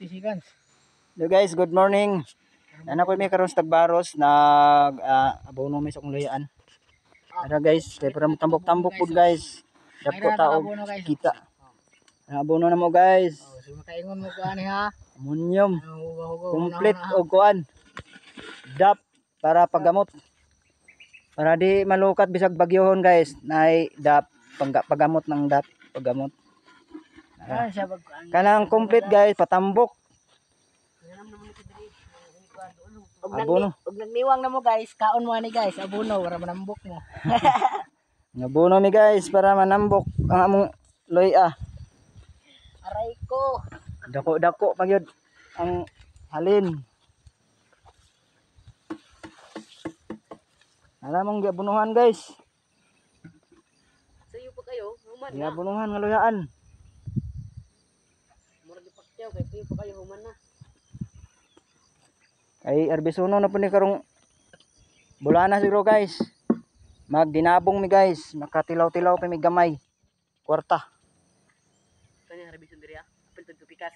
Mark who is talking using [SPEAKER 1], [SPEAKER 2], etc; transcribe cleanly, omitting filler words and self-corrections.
[SPEAKER 1] 50 seconds.
[SPEAKER 2] Hello guys, good morning. Ano ko may karon sa Tagbaros nag abono mi sa kong layaan. Ara guys, kay para tambok-tambok pud guys. Dapat ta og kita. Abono na mo guys.
[SPEAKER 1] Oh, so makaingon mo kuan ha.
[SPEAKER 2] Ammonium. Complete og kuan. Dap para paggamot. Para di malukat bisag bagyohon guys. Nay dap paggamot ng dap paggamot. Kanang complete guys, patambok. Abono.
[SPEAKER 1] Ug nagniwang na mo guys, kaon mo ani guys, abono para manambok mo.
[SPEAKER 2] Abono mi guys para manambok ang among loya.
[SPEAKER 1] Aray ko.
[SPEAKER 2] Dako-dako pa gyud ang halin. Alamong giabunuhan guys.
[SPEAKER 1] Sayo pa kayo, human na.
[SPEAKER 2] Giabunuhan nga loyaan.
[SPEAKER 1] Murag ipakyaw kay sayo pa kayo human na.
[SPEAKER 2] Ay arbisuno na po ni karong bulana siguro guys. Magdinabong mi guys, makatilaw-tilaw pa mi gamay. Kwarta.
[SPEAKER 1] Kanya arbison diri ah. Apil tud pikas.